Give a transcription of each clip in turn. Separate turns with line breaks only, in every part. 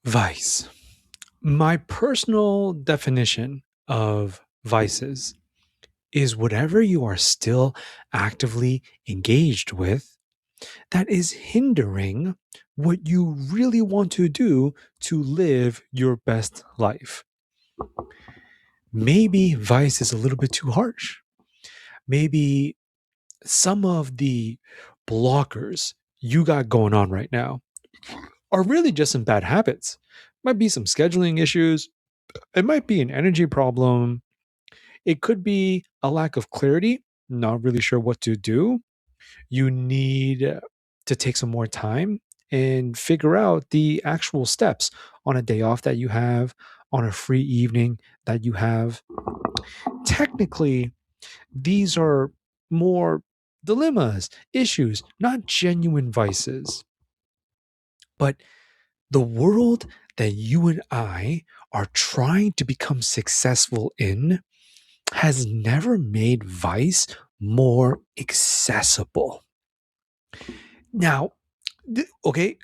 Vice. My personal definition of vices is whatever you are still actively engaged with that is hindering what you really want to do to live your best life. Maybe vice is a little bit too harsh. Maybe some of the blockers you got going on right now are really just some bad habits. Might be some scheduling issues. It might be an energy problem. It could be a lack of clarity, not really sure what to do. You need to take some more time and figure out the actual steps on a day off that you have, on a free evening that you have. Technically, these are more dilemmas, issues, not genuine vices. But the world that you and I are trying to become successful in has never made vice more accessible. Now, okay,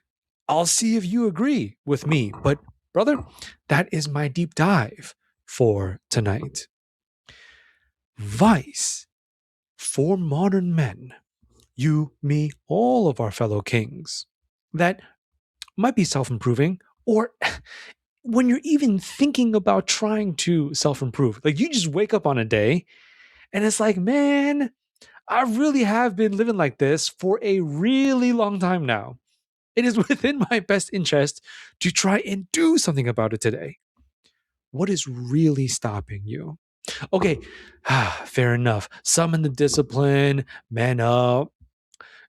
I'll see if you agree with me, but brother, that is my deep dive for tonight. Vice for modern men, you, me, all of our fellow kings, that might be self improving, or when you're even thinking about trying to self improve, like you just wake up on a day and it's like, man, I really have been living like this for a really long time now. It is within my best interest to try and do something about it today. What is really stopping you? Okay, fair enough. Summon the discipline, man up,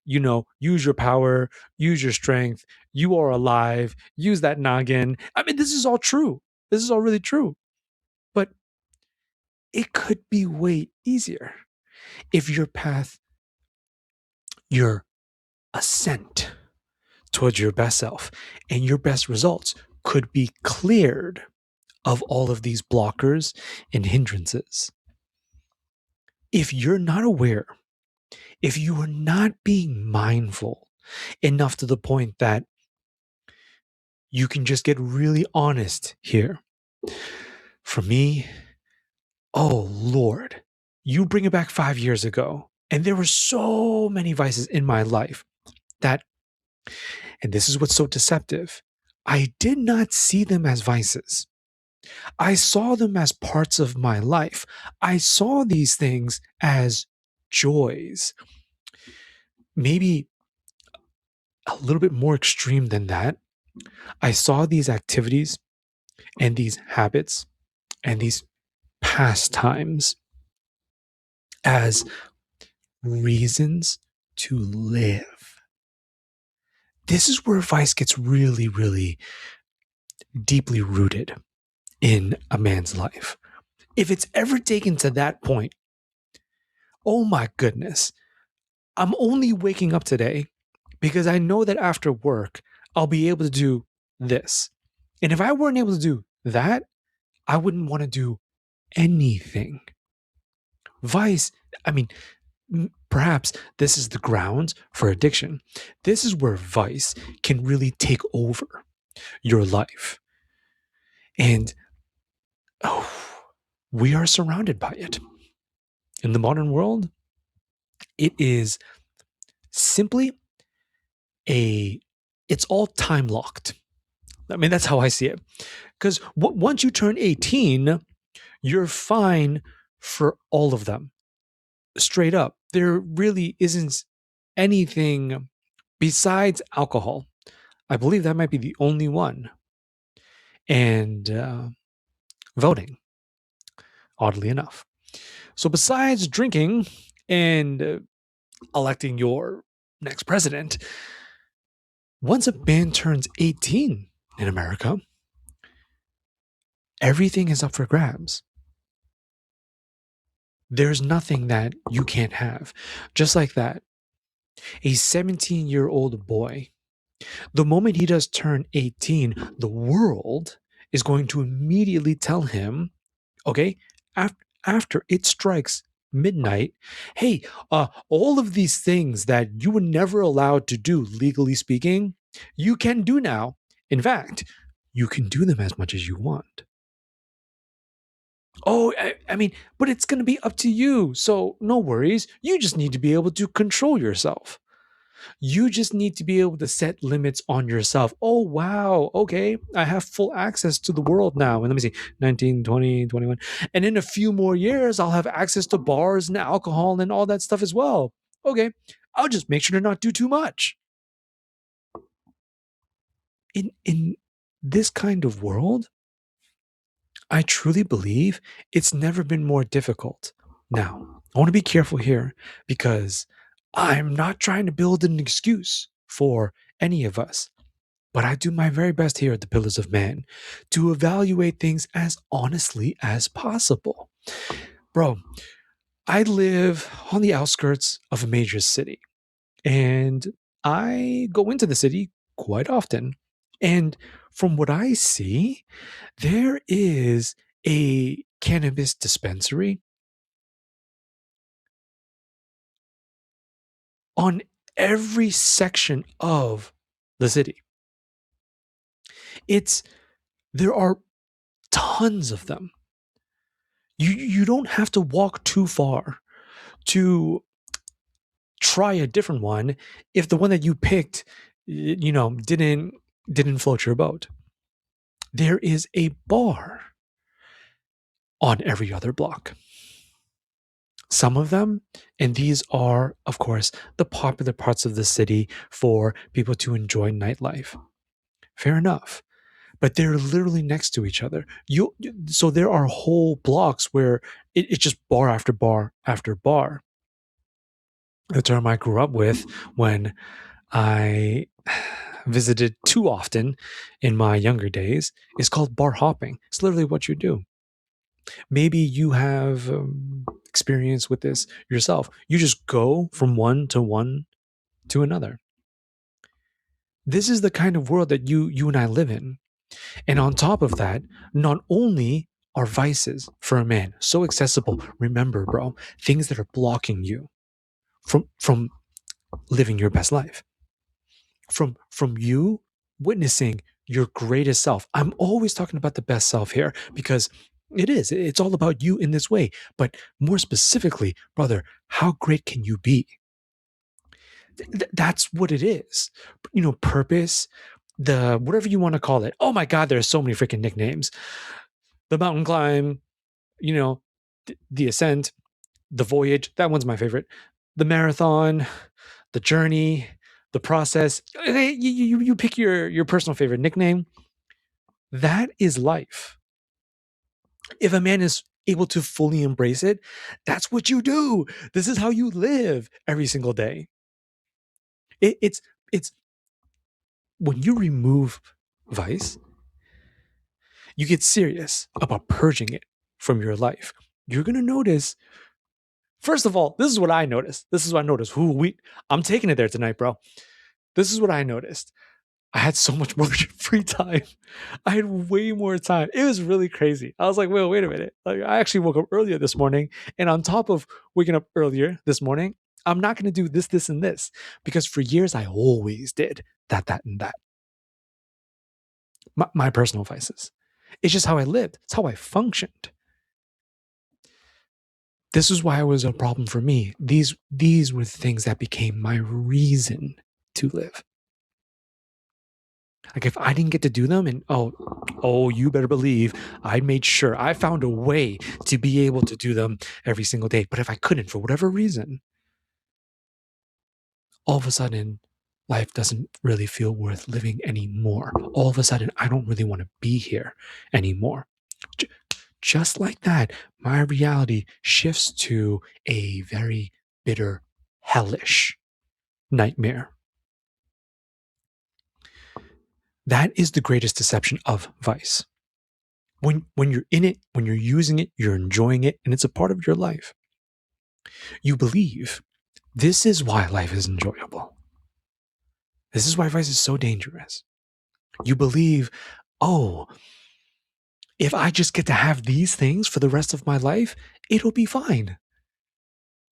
use your power, use your strength. You are alive, use that noggin. I mean, this is all true. This is all really true. But it could be way easier if your path, your ascent towards your best self and your best results could be cleared of all of these blockers and hindrances. If you're not aware, if you are not being mindful enough to the point that you can just get really honest here. For me, oh Lord, you bring it back 5 years ago, and there were so many vices in my life that, and this is what's so deceptive, I did not see them as vices. I saw them as parts of my life. I saw these things as joys. Maybe a little bit more extreme than that. I saw these activities and these habits and these pastimes as reasons to live. This is where vice gets really, really deeply rooted in a man's life. If it's ever taken to that point, oh my goodness, I'm only waking up today because I know that after work, I'll be able to do this. And if I weren't able to do that, I wouldn't want to do anything. Vice, I mean, perhaps this is the grounds for addiction. This is where vice can really take over your life. And oh, we are surrounded by it. In the modern world, it is simply it's all time locked. I mean, that's how I see it. Because once you turn 18, you're fine for all of them. Straight up, there really isn't anything besides alcohol. I believe that might be the only one. And voting, oddly enough. So, besides drinking and electing your next president, once a man turns 18 in America, everything is up for grabs. There's nothing that you can't have. Just like that, a 17-year-old boy, the moment he does turn 18, the world is going to immediately tell him, okay, after it strikes midnight, hey, all of these things that you were never allowed to do, legally speaking, you can do now. In fact, you can do them as much as you want. Oh, I mean, but it's going to be up to you. So no worries. You just need to be able to control yourself. You just need to be able to set limits on yourself. Oh, wow. Okay. I have full access to the world now. And let me see 19, 20, 21. And in a few more years, I'll have access to bars and alcohol and all that stuff as well. Okay. I'll just make sure to not do too much. In this kind of world, I truly believe it's never been more difficult. Now, I want to be careful here because I'm not trying to build an excuse for any of us, but I do my very best here at the Pillars of Man to evaluate things as honestly as possible. Bro, I live on the outskirts of a major city and I go into the city quite often. And from what I see, there is a cannabis dispensary on every section of the city. It's there are tons of them. You don't have to walk too far to try a different one if the one that you picked didn't float your boat. There is a bar on every other block. Some of them, and these are, of course, the popular parts of the city for people to enjoy nightlife. Fair enough. But they're literally next to each other. So there are whole blocks where it's just bar after bar after bar. The term I grew up with when I visited too often in my younger days is called bar hopping. It's literally what you do. Maybe you have experience with this yourself. You just go from one to another. This is the kind of world that you and I live in. And on top of that, not only are vices for a man so accessible, remember, bro, things that are blocking you from living your best life, from you witnessing your greatest self. I'm always talking about the best self here because it's all about you in this way. But more specifically, brother, how great can you be? That's what it is. Purpose, the whatever you want to call it. Oh my God, there are so many freaking nicknames. The mountain climb, you know, the ascent, the voyage. That one's my favorite. The marathon, the journey, the process. You pick your personal favorite nickname. That is life. If a man is able to fully embrace it, that's what you do. This is how you live every single day. It's when you remove vice, you get serious about purging it from your life. You're gonna notice. First of all, this is what I noticed. This is what I noticed. I'm taking it there tonight, bro. This is what I noticed. I had so much more free time. I had way more time. It was really crazy. I was like, wait a minute. Like, I actually woke up earlier this morning. And on top of waking up earlier this morning, I'm not going to do this, and this. Because for years, I always did that, and that. My personal vices. It's just how I lived. It's how I functioned. This is why it was a problem for me. These were the things that became my reason to live. Like if I didn't get to do them, and you better believe I made sure I found a way to be able to do them every single day. But if I couldn't, for whatever reason, all of a sudden, life doesn't really feel worth living anymore. All of a sudden, I don't really want to be here anymore. Just like that, my reality shifts to a very bitter, hellish nightmare. That is the greatest deception of vice. When you're in it, when you're using it, you're enjoying it, and it's a part of your life. You believe this is why life is enjoyable. This is why vice is so dangerous. You believe, if I just get to have these things for the rest of my life, it'll be fine.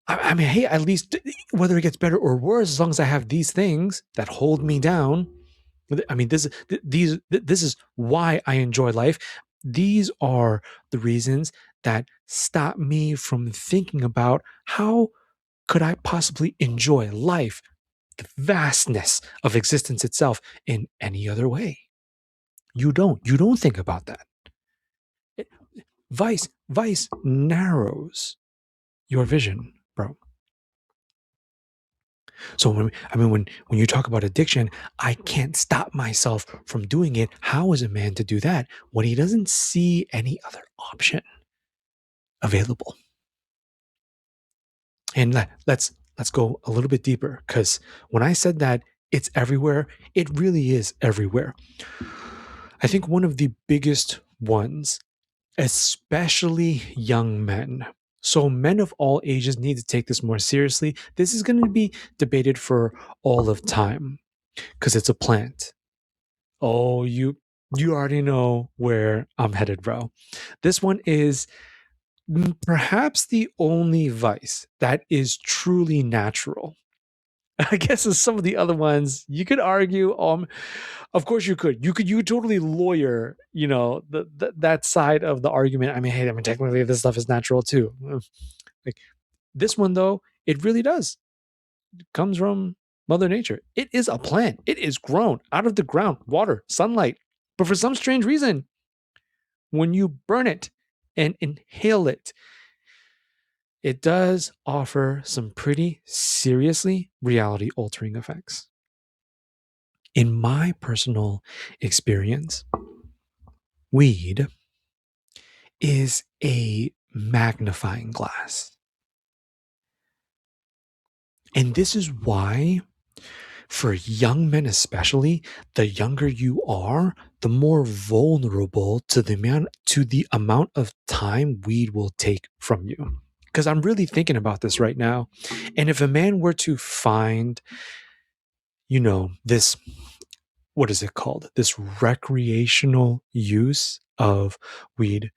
I mean, hey, at least whether it gets better or worse, as long as I have these things that hold me down, I mean, this is why I enjoy life. These are the reasons that stop me from thinking about how could I possibly enjoy life, the vastness of existence itself, in any other way. You don't think about that. It- vice narrows your vision, bro. So when you talk about addiction, I can't stop myself from doing it. How is a man to do that when he doesn't see any other option available? And let's go a little bit deeper, because when I said that it's everywhere, it really is everywhere. I think one of the biggest ones, especially young men. So, men of all ages need to take this more seriously. This is going to be debated for all of time because it's a plant. Oh, you already know where I'm headed, bro. This one is perhaps the only vice that is truly natural. I guess as some of the other ones, you could argue. Of course you could. You could totally lawyer, that side of the argument. I mean, technically this stuff is natural too. Like this one though, it really does. It comes from Mother Nature. It is a plant. It is grown out of the ground, water, sunlight. But for some strange reason, when you burn it and inhale it, it does offer some pretty seriously reality altering effects. In my personal experience, weed is a magnifying glass. And this is why, for young men especially, the younger you are, the more vulnerable to the amount of time weed will take from you. Because I'm really thinking about this right now. And if a man were to find, this, what is it called? This recreational use of weed,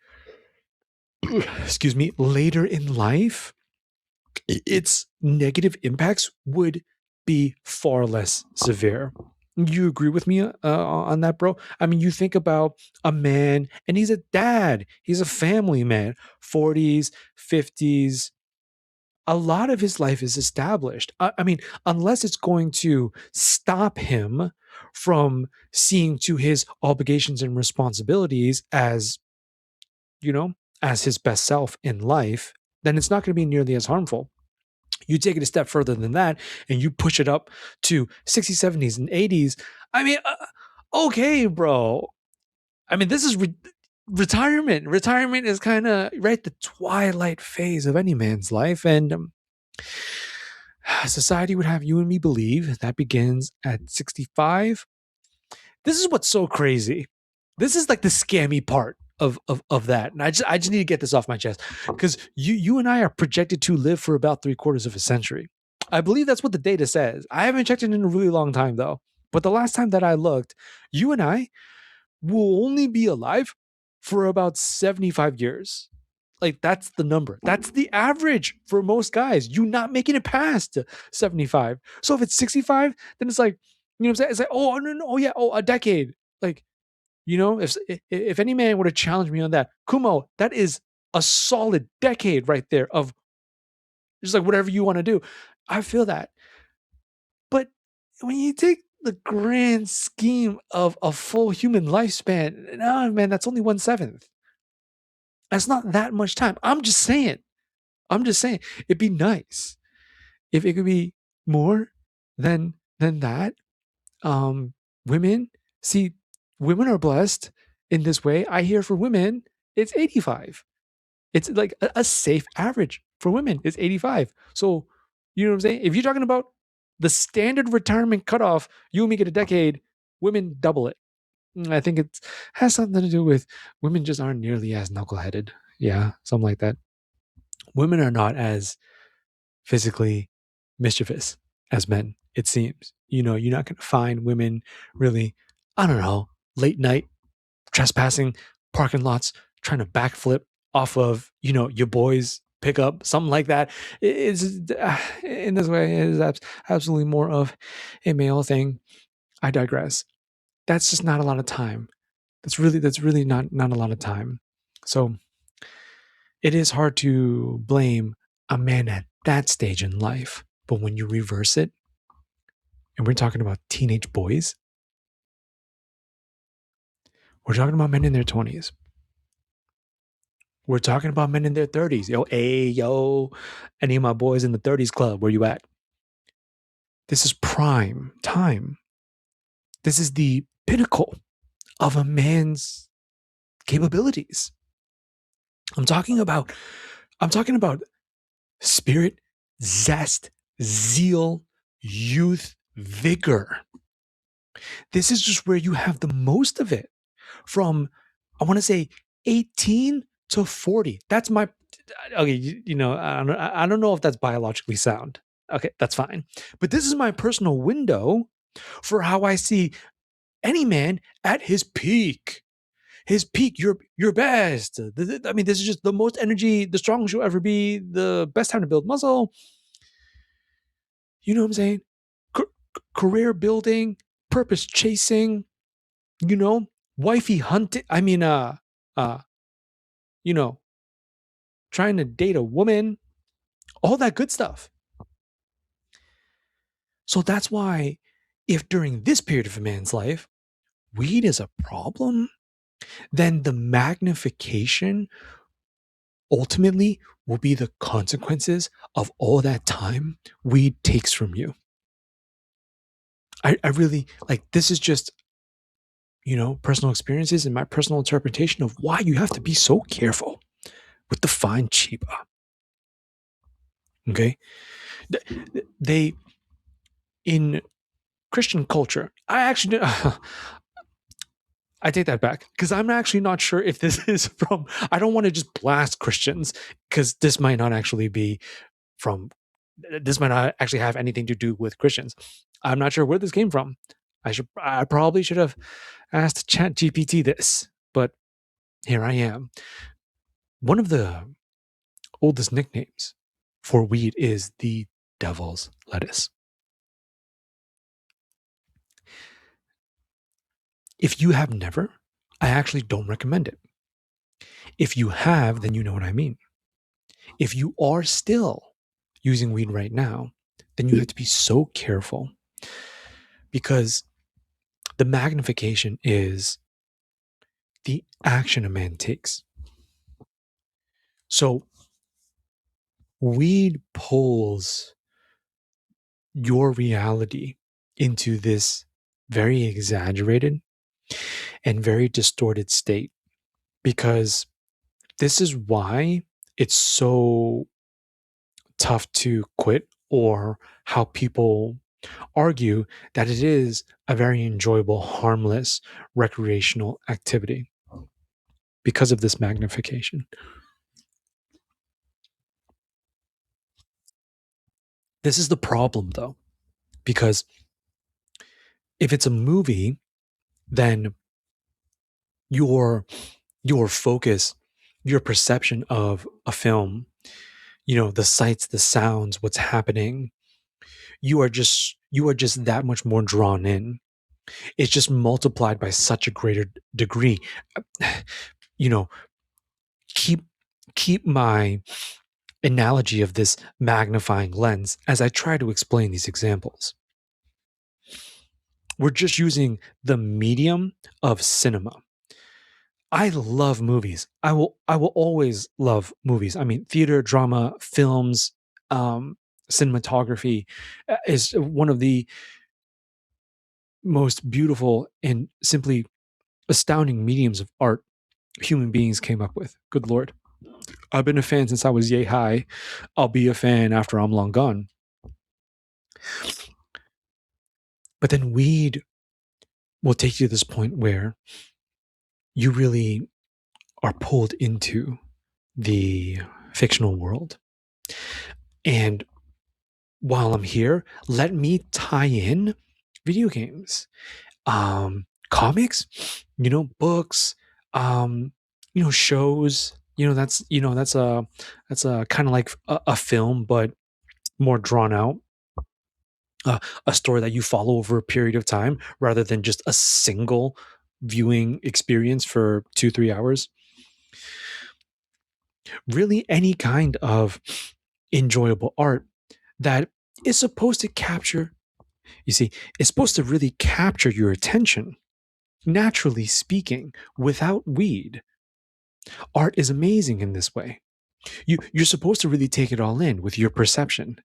excuse me, later in life, its negative impacts would be far less severe. You agree with me on that, bro? I mean, you think about a man, and he's a dad, he's a family man, 40s, 50s. A lot of his life is established. I mean, unless it's going to stop him from seeing to his obligations and responsibilities you know, as his best self in life, then it's not going to be nearly as harmful. You take it a step further than that and you push it up to 60s, 70s, and 80s. I mean, okay, bro. I mean, this is retirement. Retirement is kind of right the twilight phase of any man's life. And society would have you and me believe that begins at 65. This is what's so crazy. This is like the scammy part of that. And I just need to get this off my chest, because you and I are projected to live for about 3/4 of a century. I believe that's what the data says. I haven't checked it in a really long time though. But the last time that I looked, you and I will only be alive for about 75 years. Like that's the number. That's the average for most guys. You not making it past 75. So if it's 65, then it's like, what I'm saying? It's like, oh no, no, oh yeah, oh, a decade. Like, if any man would have challenged me on that, Kumo, that is a solid decade right there of just like whatever you want to do. I feel that. But when you take the grand scheme of a full human lifespan, no, man, that's only 1/7. That's not that much time. I'm just saying. It'd be nice if it could be more than that. Um, women, see, women are blessed in this way. I hear for women, it's 85. It's like a safe average for women. It's 85. So, you know what I'm saying? If you're talking about the standard retirement cutoff, you and me get a decade, women double it. I think it has something to do with women just aren't nearly as knuckleheaded. Yeah, something like that. Women are not as physically mischievous as men, it seems. You're not going to find women really, I don't know, late night trespassing parking lots, trying to backflip off of, your boys pickup, something like that. It's in this way, it is absolutely more of a male thing. I digress. That's just not a lot of time. That's really not a lot of time. So it is hard to blame a man at that stage in life. But when you reverse it, and we're talking about teenage boys, we're talking about men in their 20s. We're talking about men in their 30s. Yo, hey, yo, any of my boys in the 30s club, where you at? This is prime time. This is the pinnacle of a man's capabilities. I'm talking about I'm talking about spirit, zest, zeal, youth, vigor. This is just where you have the most of it from, I want to say, 18 to 40. That's my, okay, I don't know if that's biologically sound. Okay, that's fine. But this is my personal window for how I see any man at his peak. His peak, your best. I mean, this is just the most energy, the strongest you'll ever be, the best time to build muscle. You know what I'm saying? Career building, purpose chasing, you know, wifey hunting. I mean, uh, you know, trying to date a woman, all that good stuff. So that's why, if during this period of a man's life, weed is a problem, then the magnification ultimately will be the consequences of all that time weed takes from you. I really like, this is just, personal experiences and my personal interpretation of why you have to be so careful with the fine chiba. Okay. They, in Christian culture, I actually, I take that back because I'm actually not sure if this is from, I don't want to just blast Christians because this might not actually be from, this might not actually have anything to do with Christians. I'm not sure where this came from. I probably should have asked Chat GPT this, but here I am. One of the oldest nicknames for weed is the devil's lettuce. If you have never, I actually don't recommend it. If you have, then you know what I mean. If you are still using weed right now, then you have to be so careful because the magnification is the action a man takes. So weed pulls your reality into this very exaggerated and very distorted state because this is why it's so tough to quit, or how people argue that it is a very enjoyable, harmless, recreational activity because of this magnification. This is the problem, though, because if it's a movie, then your your focus, your perception of a film, the sights, the sounds, what's happening, you are just that much more drawn in. It's just multiplied by such a greater degree. You know, keep keep my analogy of this magnifying lens as I try to explain these examples. We're just using the medium of cinema. I love movies. I will always love movies. I mean, theater, drama, films, um, cinematography is one of the most beautiful and simply astounding mediums of art human beings came up with. Good Lord. I've been a fan since I was yay high. I'll be a fan after I'm long gone. But then weed will take you to this point where you really are pulled into the fictional world. And while I'm here, let me tie in video games, comics, books, shows. That's a kind of like a film, but more drawn out. a story that you follow over a period of time rather than just a single viewing experience for 2-3 hours. Really, any kind of enjoyable art that is supposed to capture, you see, it's supposed to really capture your attention, naturally speaking, without weed. Art is amazing in this way. You're supposed to really take it all in with your perception.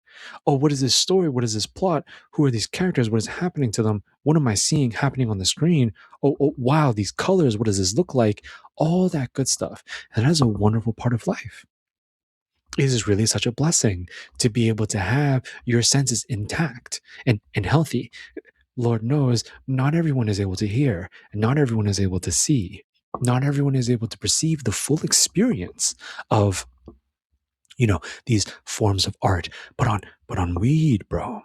Oh, what is this story? What is this plot? Who are these characters? What is happening to them? What am I seeing happening on the screen? Oh, wow, these colors. What does this look like? All that good stuff. And that is a wonderful part of life. It is really such a blessing to be able to have your senses intact and healthy. Lord knows not everyone is able to hear, and not everyone is able to see. Not everyone is able to perceive the full experience of, these forms of art. But on weed, bro,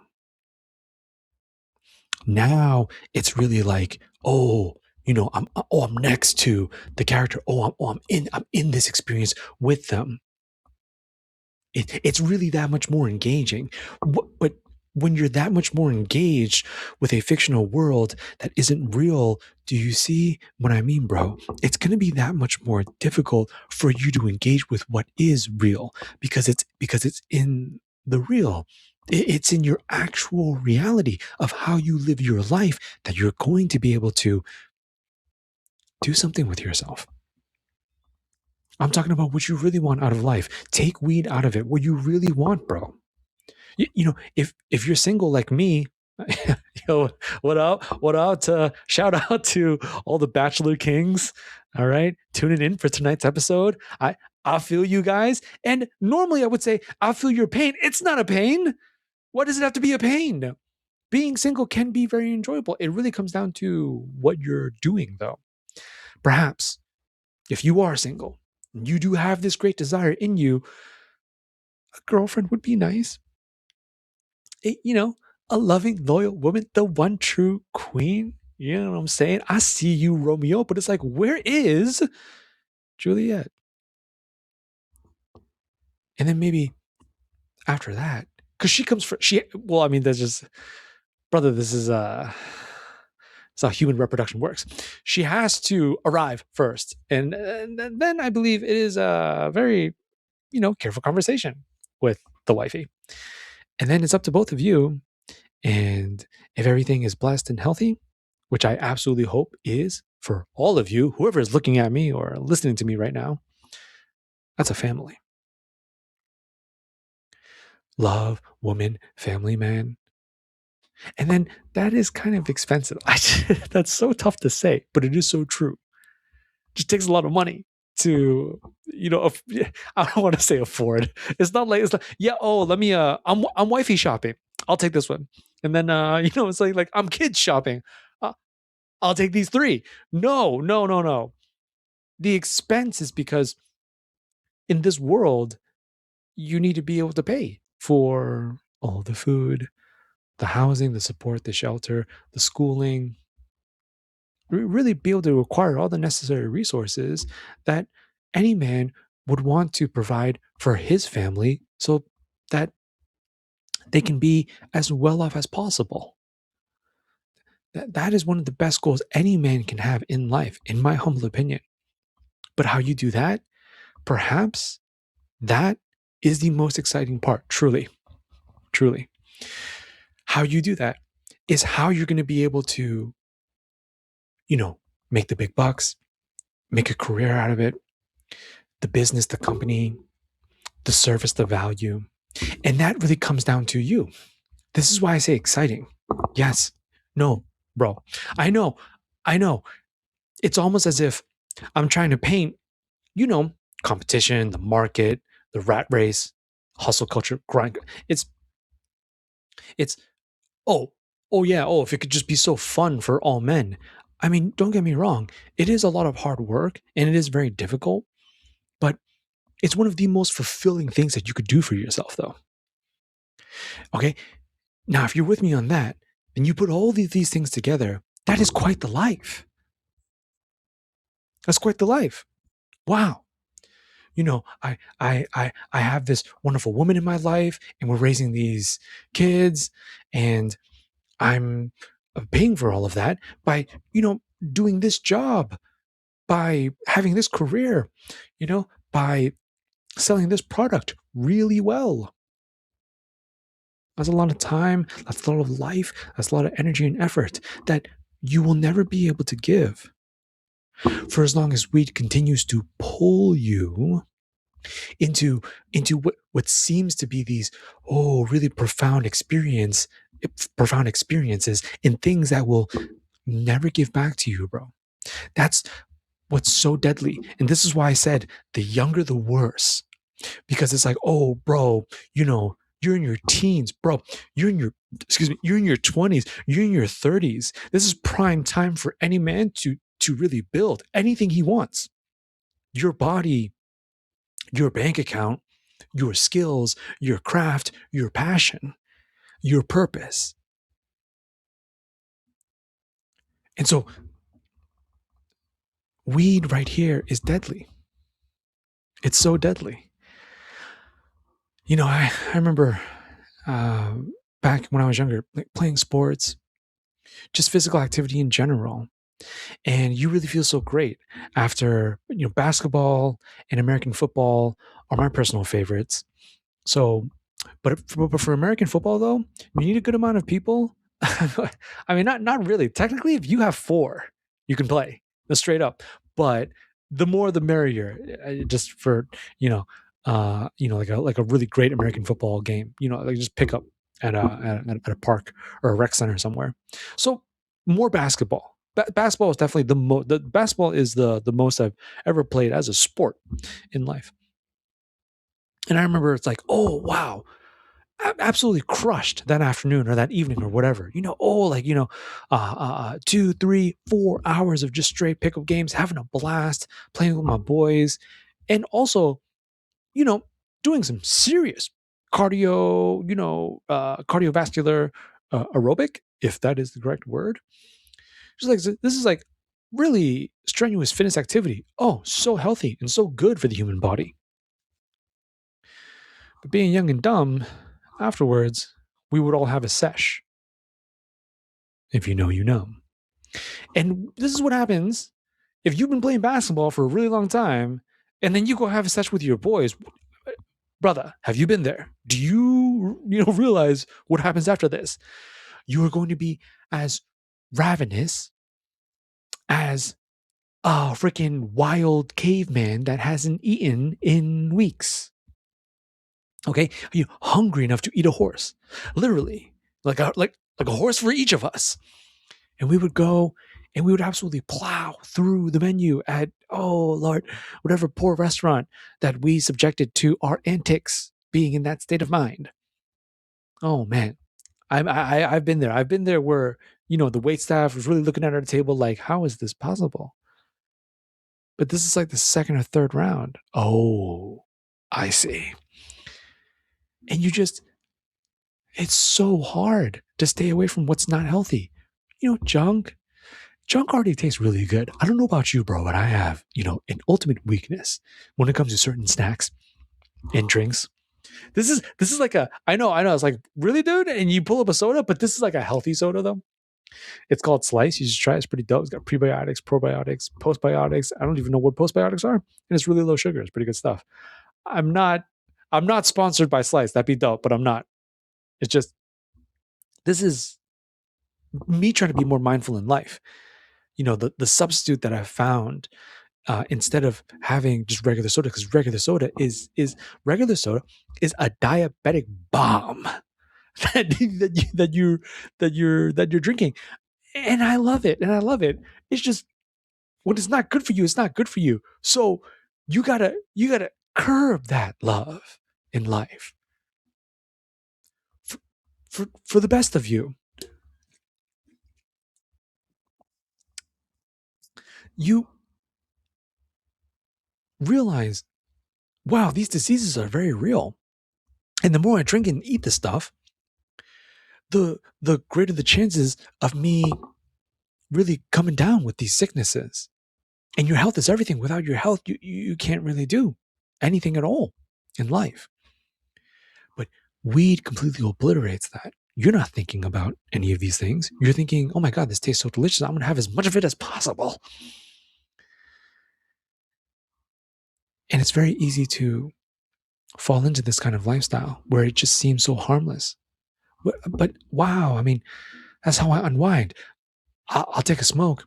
now it's really like, oh, I'm next to the character. I'm in this experience with them. It's really that much more engaging. But when you're that much more engaged with a fictional world that isn't real, do you see what I mean, bro? It's going to be that much more difficult for you to engage with what is real because it's in the real. It's in your actual reality of how you live your life that you're going to be able to do something with yourself. I'm talking about what you really want out of life. Take weed out of it. What you really want, bro. If you're single like me, yo, what out? What out? Shout out to all the Bachelor Kings. All right, tuning in for tonight's episode. I feel you guys, and normally I would say I feel your pain. It's not a pain. Why does it have to be a pain? Being single can be very enjoyable. It really comes down to what you're doing, though. Perhaps if you are single, you do have this great desire in you, a girlfriend would be nice. A loving, loyal woman, the one true queen. You know what I'm saying? I see you, Romeo, but it's like, where is Juliet? And then maybe after that, because she comes for well, I mean, that's just, brother, this is it's how human reproduction works. She has to arrive first, and then I believe it is a very careful conversation with the wifey, and then it's up to both of you. And if everything is blessed and healthy, which I absolutely hope is for all of you, whoever is looking at me or listening to me right now, that's a family. Love, woman, family, man. And then that is kind of expensive. That's so tough to say, but it is so true. It just takes a lot of money to, I don't want to say afford. It's not like, yeah, oh, let me, I'm wifey shopping. I'll take this one. And then, it's like I'm kids shopping. Uh, I'll take these three. No, no, no, no. The expense is because in this world, you need to be able to pay for all the food, the housing, the support, the shelter, the schooling, really be able to acquire all the necessary resources that any man would want to provide for his family so that they can be as well off as possible. That is one of the best goals any man can have in life, in my humble opinion. But how you do that, perhaps that is the most exciting part, truly, truly. How you do that is how you're going to be able to, make the big bucks, make a career out of it, the business, the company, the service, the value. And that really comes down to you. This is why I say exciting. Yes. No, bro. I know. I know. It's almost as if I'm trying to paint, competition, the market, the rat race, hustle culture, grind. It's oh, oh yeah, oh, if it could just be so fun for all men. I mean, don't get me wrong, it is a lot of hard work and it is very difficult, but it's one of the most fulfilling things that you could do for yourself, though. Okay. Now, if you're with me on that, and you put all these things together, that is quite the life. That's quite the life. Wow. I have this wonderful woman in my life, and we're raising these kids, and I'm paying for all of that by, doing this job, by having this career, by selling this product really well. That's a lot of time, that's a lot of life, that's a lot of energy and effort that you will never be able to give for as long as weed continues to pull you into what seems to be these really profound experiences in things that will never give back to you, bro. That's what's so deadly. And this is why I said the younger the worse. Because it's like, oh, bro, you're in your teens, bro. You're in your 20s, you're in your 30s. This is prime time for any man to really build anything he wants. Your body, your bank account, your skills, your craft, your passion, your purpose. And so weed right here is deadly. It's so deadly. I remember back when I was younger, like playing sports, just physical activity in general. And you really feel so great after, basketball and American football are my personal favorites. So, but for American football though, you need a good amount of people. I mean, not really. Technically, if you have four, you can play. That's straight up. But the more the merrier. Just for like a really great American football game. Like just pick up at a park or a rec center somewhere. So more basketball. Basketball is definitely the most. The basketball is the most I've ever played as a sport in life. And I remember it's like, oh wow, absolutely crushed that afternoon or that evening or whatever. 2, 3, 4 hours of just straight pickup games, having a blast, playing with my boys, and also, you know, doing some serious cardiovascular aerobic, if that is the correct word. Just like this is like really strenuous fitness activity. Oh, so healthy and so good for the human body. But being young and dumb, afterwards, we would all have a sesh. If you know, you know. And this is what happens if you've been playing basketball for a really long time and then you go have a sesh with your boys. Brother, have you been there? Do you realize what happens after this? You are going to be as ravenous as a freaking wild caveman that hasn't eaten in weeks. Okay, are you hungry enough to eat a horse? Literally, like a horse for each of us. And we would go and we would absolutely plow through the menu at, oh Lord, whatever poor restaurant that we subjected to our antics, being in that state of mind. Oh man, I've been there. I've been there where the wait staff was really looking at our table like, how is this possible? But this is like the second or third round. Oh, I see. And it's so hard to stay away from what's not healthy. Junk already tastes really good. I don't know about you, bro, but I have, an ultimate weakness when it comes to certain snacks and drinks. This is like I know, it's like, really, dude? And you pull up a soda, but this is like a healthy soda though. It's called Slice. You should try it. It's pretty dope. It's got prebiotics, probiotics, postbiotics. I don't even know what postbiotics are. And it's really low sugar. It's pretty good stuff. I'm not sponsored by Slice. That'd be dope, but I'm not. It's just, this is me trying to be more mindful in life. The substitute that I've found, instead of having just regular soda, because regular soda is a diabetic bomb that you're drinking, and I love it, It's just, when it's not good for you, it's not good for you. So you gotta curb that love in life for the best of you. You realize, wow, these diseases are very real. And the more I drink and eat this stuff, the greater the chances of me really coming down with these sicknesses. And your health is everything. Without your health, you can't really do anything at all in life. But weed completely obliterates that. you're not thinking about any of these things. You're thinking, oh my God, this tastes so delicious. I'm going to have as much of it as possible. And it's very easy to fall into this kind of lifestyle where it just seems so harmless. But wow, I mean, that's how I unwind. I'll take a smoke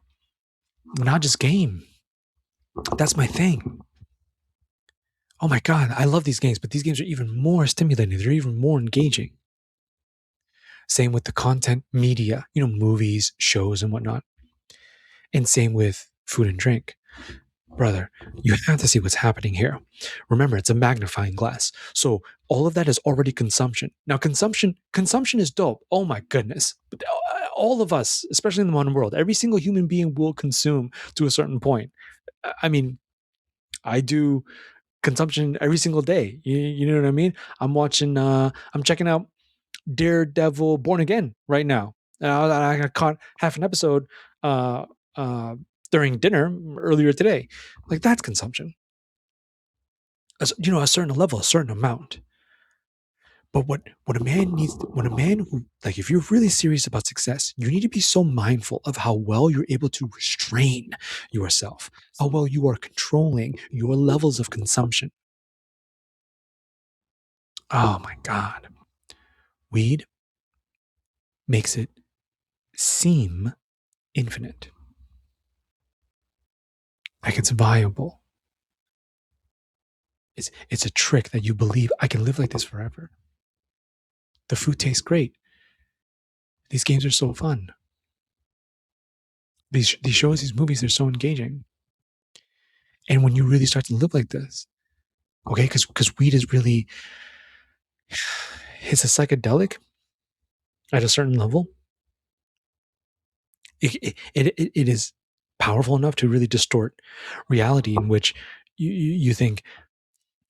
and I'll just game. That's my thing. Oh my God, I love these games, but these games are even more stimulating. They're even more engaging. Same with the content media, movies, shows, and whatnot. And same with food and drink. Brother, you have to see what's happening here. Remember, it's a magnifying glass. So all of that is already consumption. Now, consumption is dope. Oh my goodness. But all of us, especially in the modern world, every single human being will consume to a certain point. I mean, I do consumption every single day. You know what I mean? I'm checking out Daredevil Born Again right now. I caught half an episode uh, uh, during dinner earlier today. Like, that's consumption. A certain level, a certain amount. But what a man needs, when a man who, like, if you're really serious about success, you need to be so mindful of how well you're able to restrain yourself, how well you are controlling your levels of consumption. Oh my God. Weed makes it seem infinite. Like it's viable. It's a trick that you believe I can live like this forever. The food tastes great. These games are so fun. These shows, these movies, they're so engaging. And when you really start to live like this, okay, because weed is really, it's a psychedelic at a certain level. It is powerful enough to really distort reality, in which you think,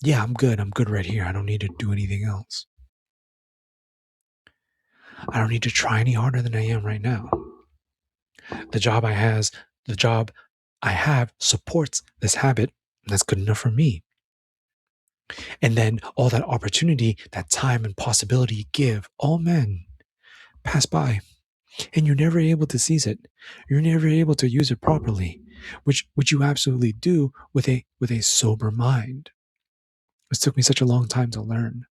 yeah, I'm good right here. I don't need to do anything else. I don't need to try any harder than I am right now. The job I have supports this habit, and that's good enough for me. And then all that opportunity, that time and possibility give all men pass by, and you're never able to seize it. You're never able to use it properly, which you absolutely do with a sober mind. This took me such a long time to learn.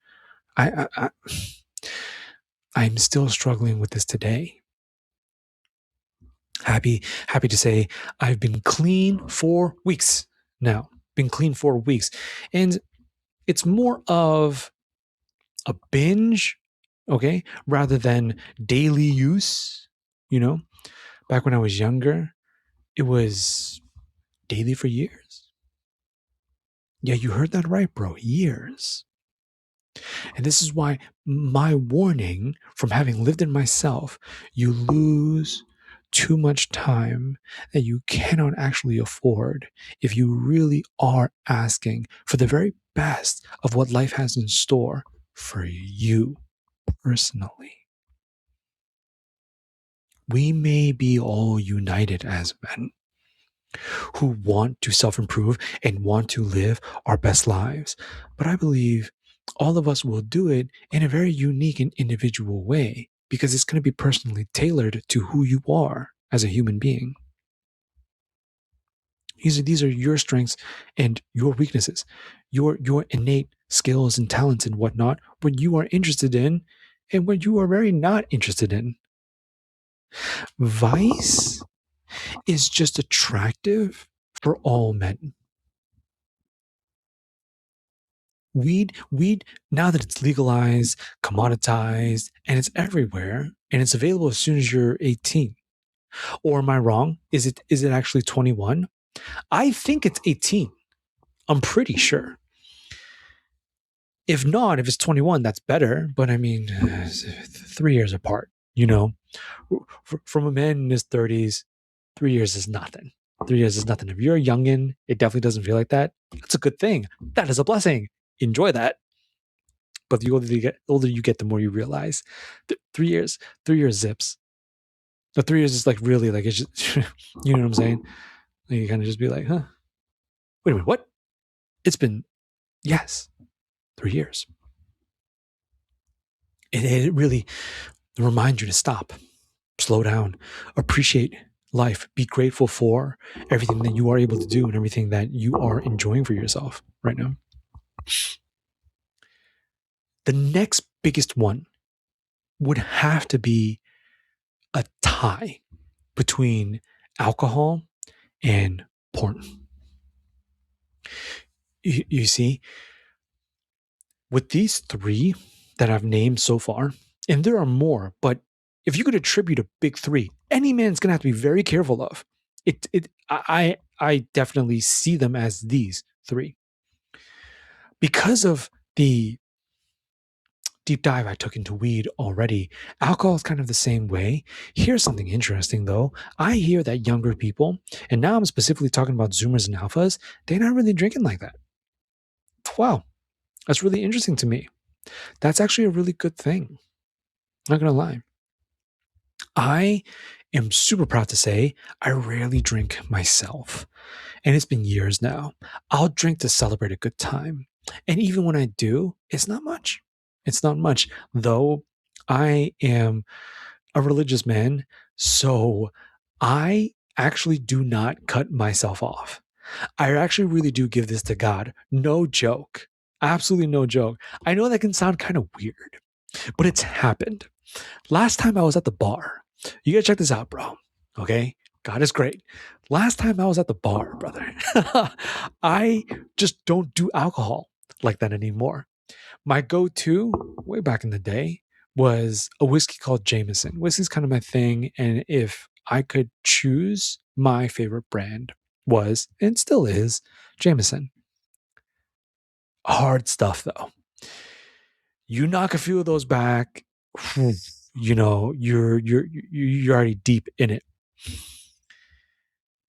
I'm still struggling with this today. Happy to say I've been clean for weeks now. Been clean for weeks. And it's more of a binge, okay, rather than daily use. Back when I was younger, it was daily for years. Yeah, you heard that right, bro. Years. And this is why my warning from having lived it myself, you lose too much time that you cannot actually afford if you really are asking for the very best of what life has in store for you personally. We may be all united as men who want to self improve and want to live our best lives. But I believe all of us will do it in a very unique and individual way, because it's going to be personally tailored to who you are as a human being. These are your strengths and your weaknesses, your innate skills and talents and whatnot, what you are interested in and what you are very not interested in. Vice is just attractive for all men. Weed, now that it's legalized, commoditized, and it's everywhere, and it's available as soon as you're 18. Or am I wrong? Is it actually 21? I think it's 18. I'm pretty sure. If not, if it's 21, that's better. But I mean, 3 years apart, from a man in his 30s, 3 years is nothing. 3 years is nothing. If you're a youngin, it definitely doesn't feel like that. That's a good thing. That is a blessing. Enjoy that. But the older you get, the more you realize. 3 years zips. The 3 years is like really like, it's just, you know what I'm saying? Like, you kind of just be like, huh? Wait a minute, what? It's been, yes, 3 years. It really, remind you to stop, slow down, appreciate life, be grateful for everything that you are able to do and everything that you are enjoying for yourself right now. The next biggest one would have to be a tie between alcohol and porn. You see, with these three that I've named so far, and there are more, but if you could attribute a big three, any man's gonna have to be very careful of. I definitely see them as these three. Because of the deep dive I took into weed already, alcohol is kind of the same way. Here's something interesting though. I hear that younger people, and now I'm specifically talking about Zoomers and Alphas, they're not really drinking like that. Wow, that's really interesting to me. That's actually a really good thing. Not gonna lie. I am super proud to say I rarely drink myself. And it's been years now. I'll drink to celebrate a good time. And even when I do, it's not much. It's not much. Though I am a religious man, so I actually do not cut myself off. I actually really do give this to God. No joke. Absolutely no joke. I know that can sound kind of weird, but it's happened. Last time I was at the bar, you gotta check this out, bro. Okay? God is great. Last time I was at the bar, brother, I just don't do alcohol like that anymore. My go to way back in the day was a whiskey called Jameson. Whiskey's kind of my thing. And if I could choose, my favorite brand was, and still is, Jameson. Hard stuff, though. You knock a few of those back, you're already deep in it.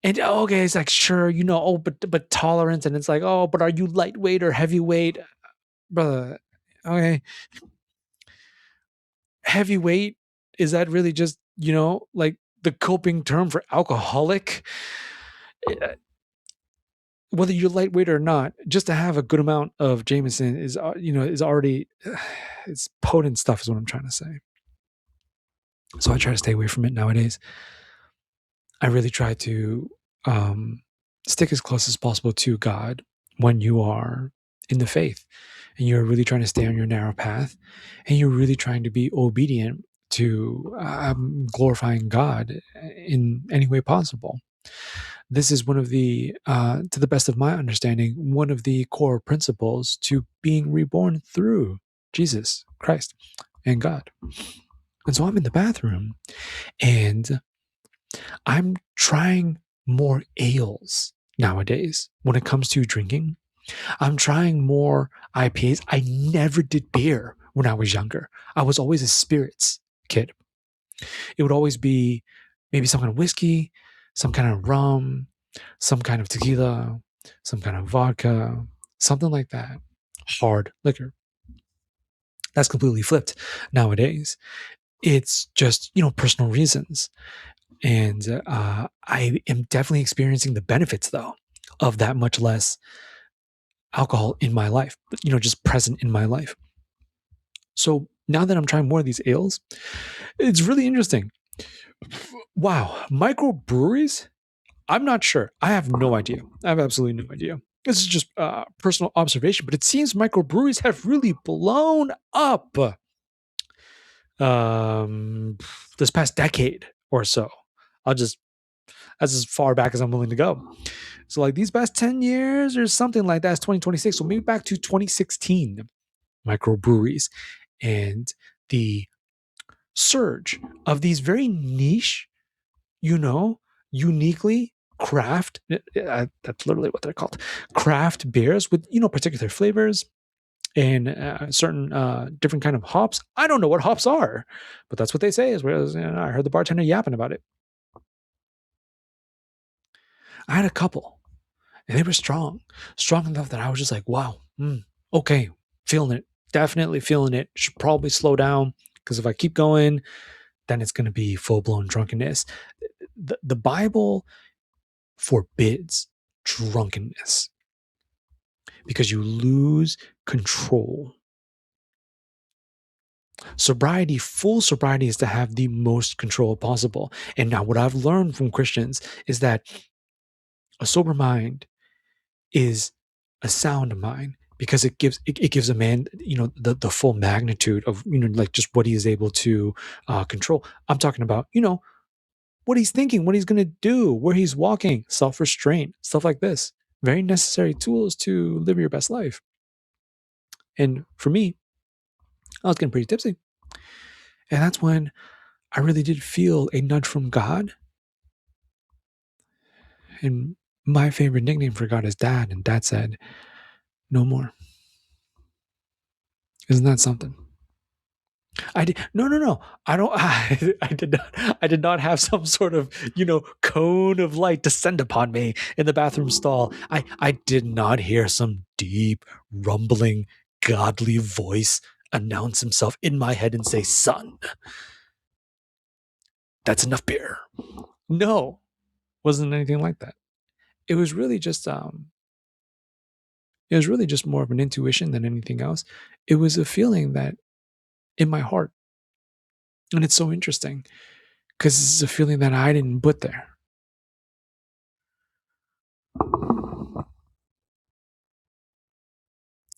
And okay, it's like sure, but tolerance, and it's like, oh, but are you lightweight or heavyweight, brother? Okay, heavyweight, is that really just like the coping term for alcoholic? Eh, Whether you're lightweight or not, just to have a good amount of Jameson is already it's potent stuff, is what I'm trying to say. So I try to stay away from it nowadays. I really try to stick as close as possible to God when you are in the faith and you're really trying to stay on your narrow path and you're really trying to be obedient to glorifying God in any way possible. This is one of the, to the best of my understanding, one of the core principles to being reborn through Jesus Christ and God. And so I'm in the bathroom and I'm trying more ales nowadays when it comes to drinking. I'm trying more IPAs. I never did beer when I was younger. I was always a spirits kid. It would always be maybe some kind of whiskey, some kind of rum, some kind of tequila, some kind of vodka, something like that. Hard liquor. That's completely flipped nowadays. It's just, personal reasons. And I am definitely experiencing the benefits, though, of that much less alcohol in my life, just present in my life. So now that I'm trying more of these ales, it's really interesting. Wow, microbreweries? I'm not sure. I have no idea. I have absolutely no idea. This is just personal observation, but it seems microbreweries have really blown up um, this past decade or so. That's as far back as I'm willing to go. So like these past 10 years or something like that, it's 2026. So maybe back to 2016, microbreweries and the surge of these very niche, uniquely craft, that's literally what they're called, craft beers with, particular flavors and certain different kind of hops. I don't know what hops are, but that's what they say. I heard the bartender yapping about it. I had a couple and they were strong enough that I was just like, wow, okay, feeling it, definitely feeling it. Should probably slow down because if I keep going, then it's going to be full blown drunkenness. The Bible forbids drunkenness because you lose control. Sobriety, full sobriety, is to have the most control possible. And now, what I've learned from Christians is that a sober mind is a sound mind, because it gives a man, the full magnitude of, like, just what he is able to control. I'm talking about, what he's thinking, what he's going to do, where he's walking, self-restraint, stuff like this. Very necessary tools to live your best life. And for me, I was getting pretty tipsy, and that's when I really did feel a nudge from God. And my favorite nickname for God is Dad, and Dad said, "No more." Isn't that something? I did no. I don't. I did not have some sort of cone of light descend upon me in the bathroom stall. I did not hear some deep rumbling godly voice announce himself in my head and say, "Son, that's enough beer." No, wasn't anything like that. It was really just it was really just more of an intuition than anything else. It was a feeling that in my heart, and it's so interesting because this is a feeling that I didn't put there.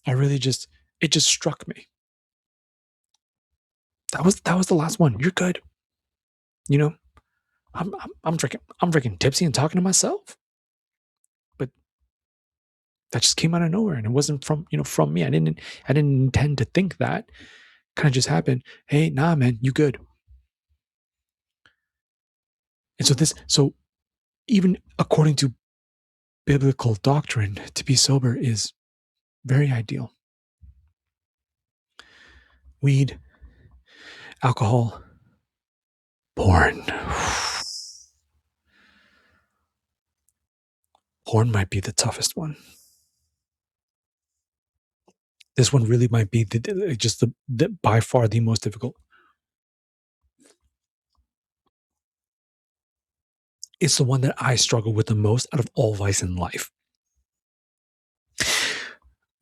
I really just it just struck me. That was the last one. You're good. You know, I'm drinking tipsy and talking to myself. But that just came out of nowhere, and it wasn't from me. I didn't intend to think that. Kind of just happened. Hey, nah, man, you good. And so even according to biblical doctrine, to be sober is very ideal. Weed, alcohol, porn. Porn might be the toughest one. This one really might be the by far the most difficult. It's the one that I struggle with the most out of all vice in life.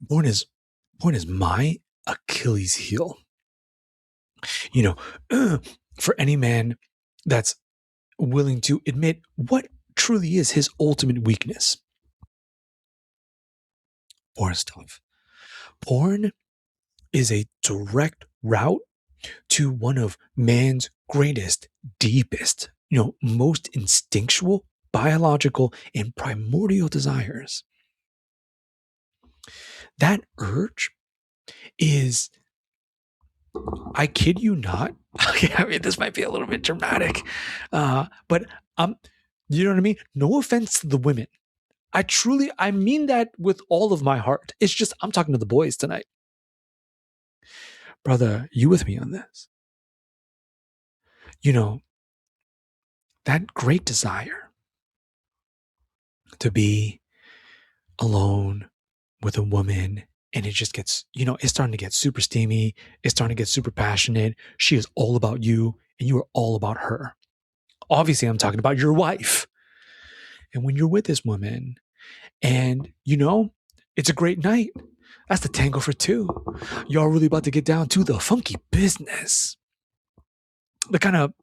Porn is my Achilles heel. For any man that's willing to admit what truly is his ultimate weakness. Porn is tough. Porn is a direct route to one of man's greatest, deepest, most instinctual, biological, and primordial desires. That urge is, I kid you not. I mean, this might be a little bit dramatic, but you know what I mean? No offense to the women. I mean that with all of my heart. It's just, I'm talking to the boys tonight. Brother, you with me on this? That great desire to be alone with a woman, and it just gets, it's starting to get super steamy. It's starting to get super passionate. She is all about you, and you are all about her. Obviously, I'm talking about your wife. And when you're with this woman, and it's a great night. That's the tango for two. Y'all really about to get down to the funky business. The kind of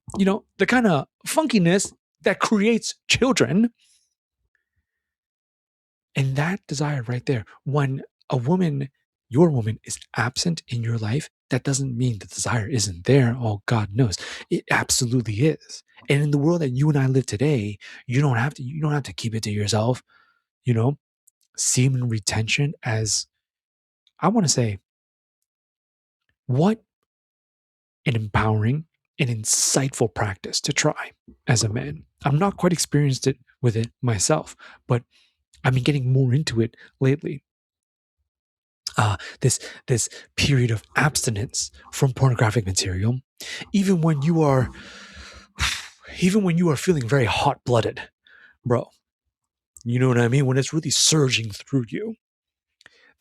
funkiness that creates children. And that desire right there, when your woman is absent in your life, that doesn't mean the desire isn't there. Oh, God knows. It absolutely is. And in the world that you and I live today, you don't have to keep it to yourself. Semen retention, as I want to say, what an empowering and insightful practice to try as a man. I'm not quite experienced with it myself, but I've been getting more into it lately. This period of abstinence from pornographic material, even when you are feeling very hot-blooded, bro. You know what I mean? When it's really surging through you.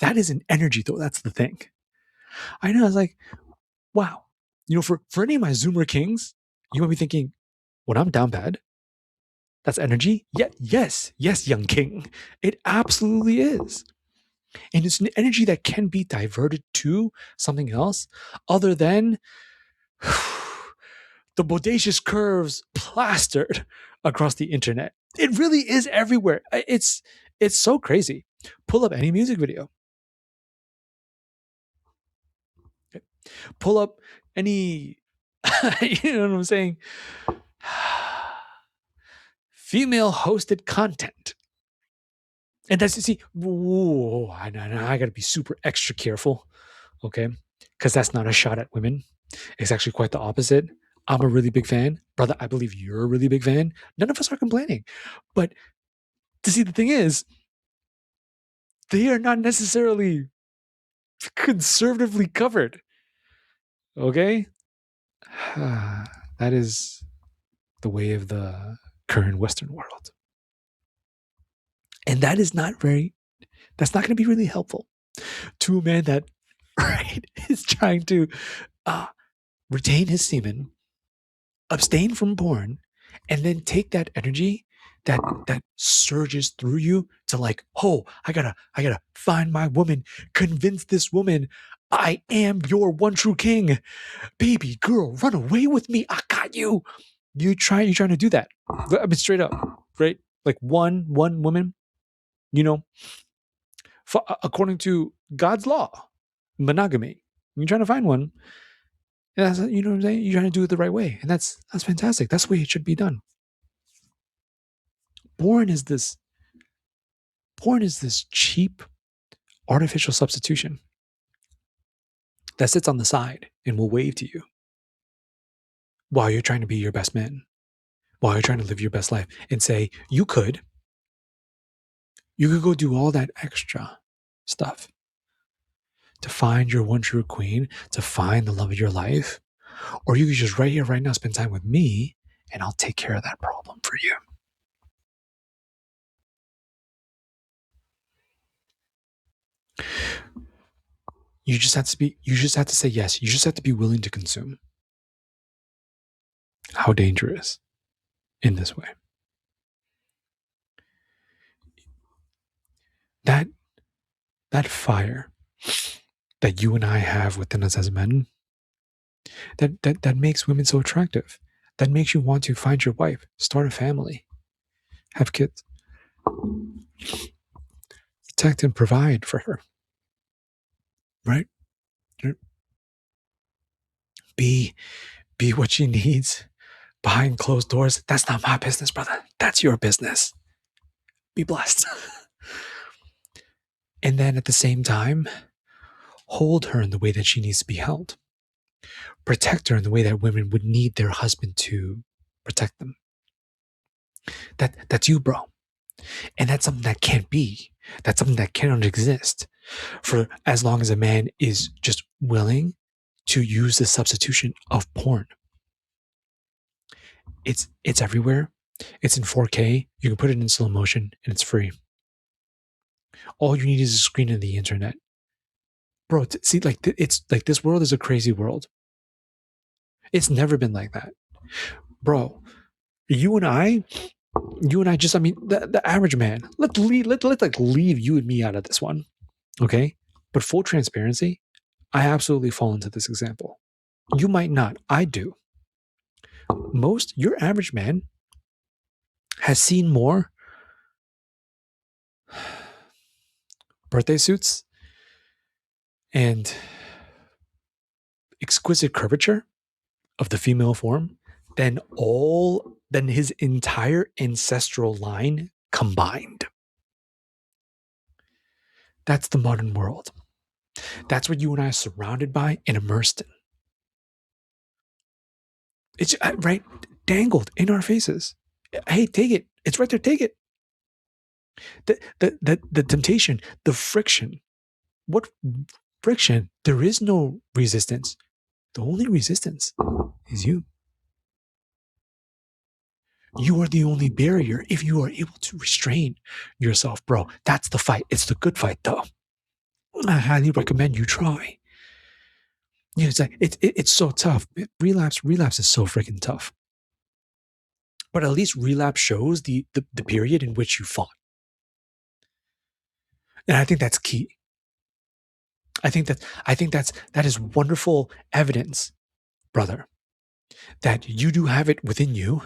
That is an energy, though. That's the thing. I know. I was like, wow. For any of my Zoomer kings, you might be thinking, when I'm down bad, that's energy? Yeah, yes, young king. It absolutely is. And it's an energy that can be diverted to something else other than The bodacious curves plastered across the internet. It really is everywhere. It's so crazy. Pull up any music video. Pull up any you know what I'm saying? Female hosted content. And that's see, whoa, I got to be super extra careful, okay? Because that's not a shot at women. It's actually quite the opposite. I'm a really big fan, brother. I believe you're a really big fan. None of us are complaining, but to see the thing is, they are not necessarily conservatively covered. Okay, that is the way of the current Western world, and that is not very. That's not going to be really helpful to a man that right is trying to retain his semen, abstain from porn, and then take that energy that surges through you to like, oh, I gotta find my woman, convince this woman I am your one true king. Baby girl, run away with me. I got you. You're trying to do that. I mean, straight up, right? Like one woman, you know, according to God's law, monogamy. You're trying to find one. And that's, you know what I'm saying? You're trying to do it the right way. And that's fantastic. That's the way it should be done. Porn is this cheap artificial substitution that sits on the side and will wave to you while you're trying to be your best man, while you're trying to live your best life, and say you could go do all that extra stuff to find your one true queen, to find the love of your life, or you could just right here, right now, spend time with me, and I'll take care of that problem for you. You just have to say yes. You just have to be willing to consume. How dangerous in this way. That fire that you and I have within us as men, that makes women so attractive. That makes you want to find your wife, start a family, have kids, protect and provide for her. Right? Be what she needs behind closed doors. That's not my business, brother. That's your business. Be blessed. And then at the same time, hold her in the way that she needs to be held. Protect her in the way that women would need their husband to protect them. That's you, bro. And that's something that can't be. That's something that cannot exist for as long as a man is just willing to use the substitution of porn. It's everywhere. It's in 4K. You can put it in slow motion and it's free. All you need is a screen and the internet. Bro, see, like it's like this world is a crazy world. It's never been like that. Bro, you and I just, I mean, the average man, let's like leave you and me out of this one. Okay? But full transparency, I absolutely fall into this example. You might not. I do. Your average man has seen more birthday suits and exquisite curvature of the female form than his entire ancestral line combined. That's the modern world. That's what you and I are surrounded by and immersed in. It's right, dangled in our faces. Hey, take it. It's right there. Take it. The temptation, the friction. What friction? There is no resistance. The only resistance is you. You are the only barrier if you are able to restrain yourself, bro. That's the fight. It's the good fight, though. I highly recommend you try. Yeah, it's so tough. Relapse is so freaking tough. But at least relapse shows the period in which you fought. And I think that's key. I think that is wonderful evidence, brother, that you do have it within you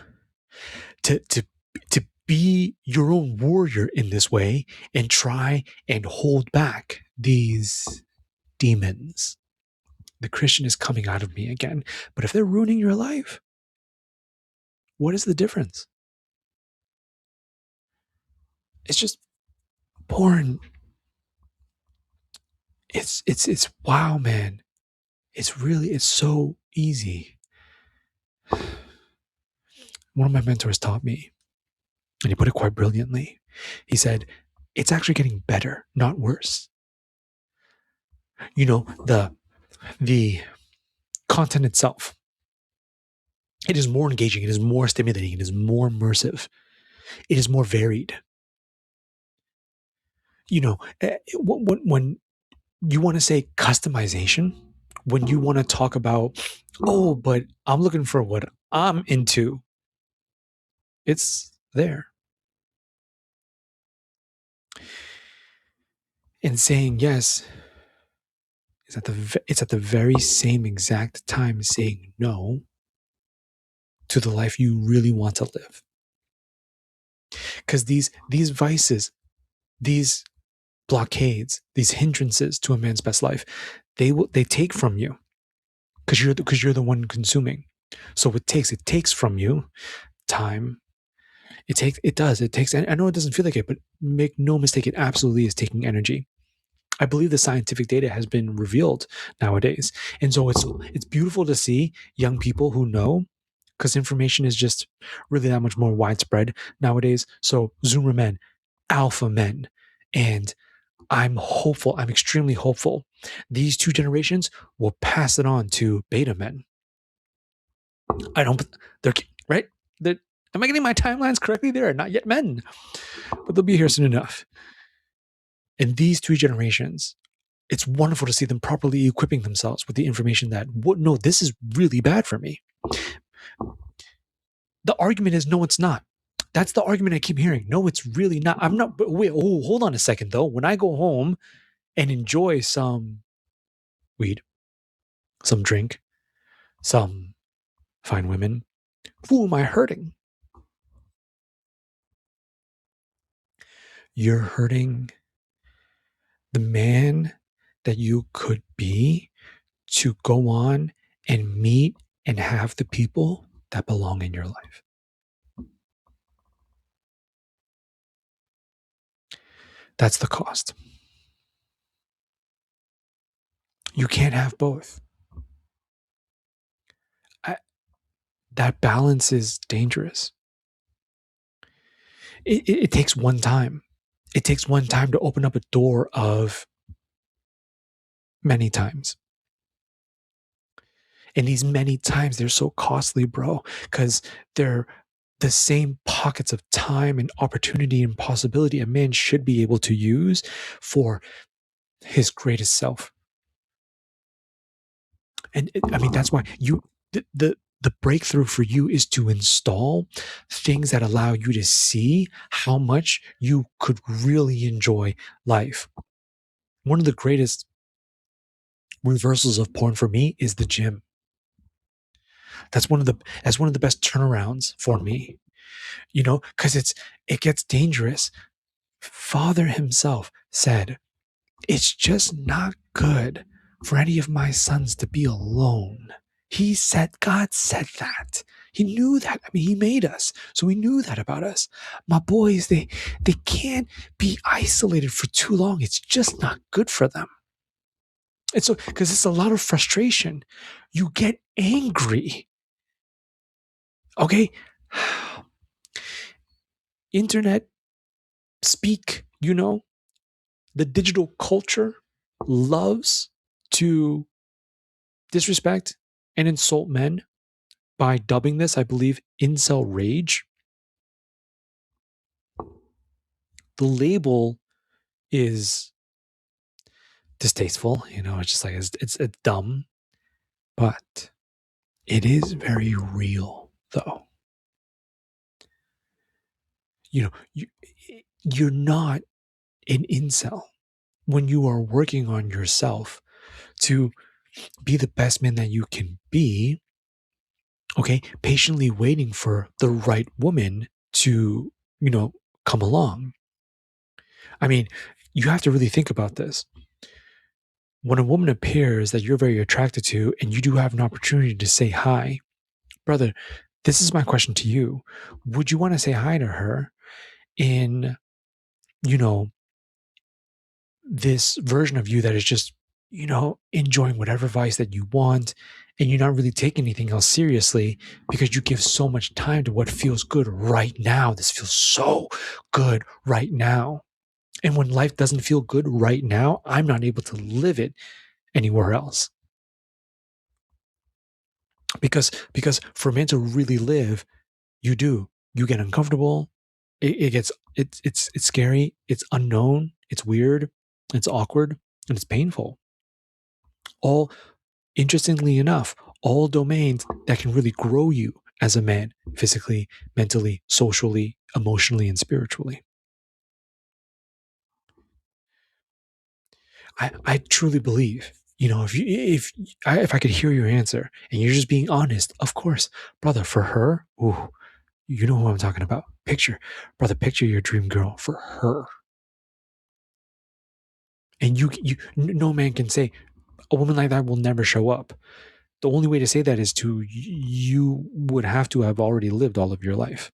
to be your own warrior in this way and try and hold back these demons. The Christian is coming out of me again. But if they're ruining your life, what is the difference? It's just born. It's wow, man. It's so easy. One of my mentors taught me, and he put it quite brilliantly. He said, it's actually getting better, not worse. You know, the content itself, it is more engaging, it is more stimulating, it is more immersive, it is more varied. You know, when you want to say customization, when you want to talk about, oh, but I'm looking for what I'm into, it's there. And saying yes is it's at the very same exact time saying no to the life you really want to live. Because these vices, these blockades, these hindrances to a man's best life, they take from you because you're the one consuming. So it takes from you time. It takes. I know it doesn't feel like it, but make no mistake, it absolutely is taking energy. I believe the scientific data has been revealed nowadays, and so it's beautiful to see young people who know, because information is just really that much more widespread nowadays. So Zoomer men, alpha men, and I'm hopeful. I'm extremely hopeful. These two generations will pass it on to beta men. I don't. They're right. They're, am I getting my timelines correctly? They are not yet men, but they'll be here soon enough. And these three generations, it's wonderful to see them properly equipping themselves with the information that, no, this is really bad for me. The argument is, no, it's not. That's the argument I keep hearing. No, it's really not. I'm not. Wait, oh, hold on a second, though. When I go home and enjoy some weed, some drink, some fine women, who am I hurting? You're hurting the man that you could be to go on and meet and have the people that belong in your life. That's the cost. You can't have both. That balance is dangerous. It takes one time. It takes one time to open up a door of many times. And these many times, they're so costly, bro, because they're the same pockets of time and opportunity and possibility a man should be able to use for his greatest self. And I mean, that's why the breakthrough for you is to install things that allow you to see how much you could really enjoy life. One of the greatest reversals of porn for me is the gym. That's one of the best turnarounds for me. You know, because it gets dangerous. Father himself said, it's just not good for any of my sons to be alone. God said that. He knew that. I mean, he made us. So he knew that about us. My boys, they can't be isolated for too long. It's just not good for them. And so, because it's a lot of frustration. You get angry. Okay? Internet speak, the digital culture loves to disrespect and insult men by dubbing this, I believe, incel rage. The label is distasteful, it's just like it's dumb, but it is very real, though. You're not an incel when you are working on yourself to be the best man that you can be. Okay, patiently waiting for the right woman to, you know, come along. I mean, you have to really think about this. When a woman appears that you're very attracted to and you do have an opportunity to say hi, brother, this is my question to you. Would you want to say hi to her in, you know, this version of you that is just, enjoying whatever vice that you want and you're not really taking anything else seriously because you give so much time to what feels good right now? This feels so good right now. And when life doesn't feel good right now, I'm not able to live it anywhere else. Because for a man to really live, you get uncomfortable. It's scary, it's unknown, it's weird, it's awkward, and it's painful. All, interestingly enough, all domains that can really grow you as a man, physically, mentally, socially, emotionally, and spiritually. I truly believe, if I could hear your answer and you're just being honest, of course, brother, for her, ooh, you know who I'm talking about. Picture your dream girl for her. And no man can say a woman like that will never show up. The only way to say that is you would have to have already lived all of your life.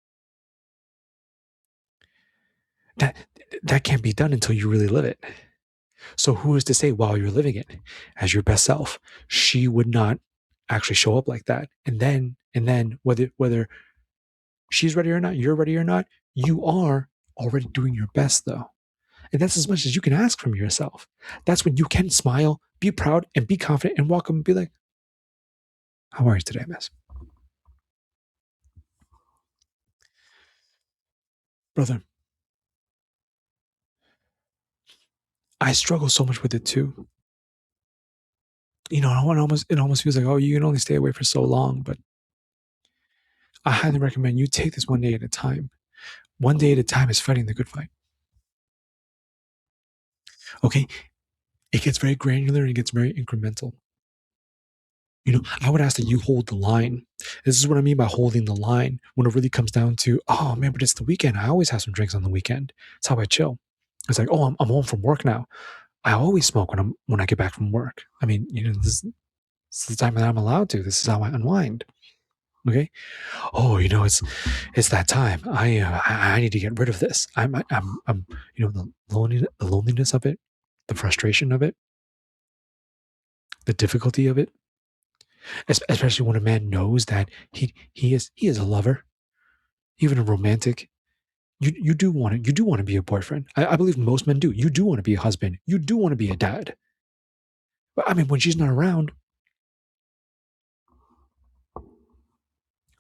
That that can't be done until you really live it. So who is to say while you're living it as your best self, she would not actually show up like that? And then whether she's ready or not, you're ready or not, you are already doing your best though. And that's as much as you can ask from yourself. That's when you can smile, be proud, and be confident and walk up and be like, how are you today, miss? Brother, I struggle so much with it too. It almost feels like, oh, you can only stay away for so long, but I highly recommend you take this one day at a time. One day at a time is fighting the good fight. Okay. It gets very granular and it gets very incremental. I would ask that you hold the line. This is what I mean by holding the line when it really comes down to, oh man, but it's the weekend. I always have some drinks on the weekend. It's how I chill. It's like, oh, I'm home from work now. I always smoke when I get back from work. I mean, this is the time that I'm allowed to. This is how I unwind. Okay. Oh, it's that time. I need to get rid of this. I'm the loneliness of it, the frustration of it, the difficulty of it, especially when a man knows that he is a lover, even a romantic. You do want to be a boyfriend. I believe most men do. You do want to be a husband. You do want to be a dad. But I mean, when she's not around,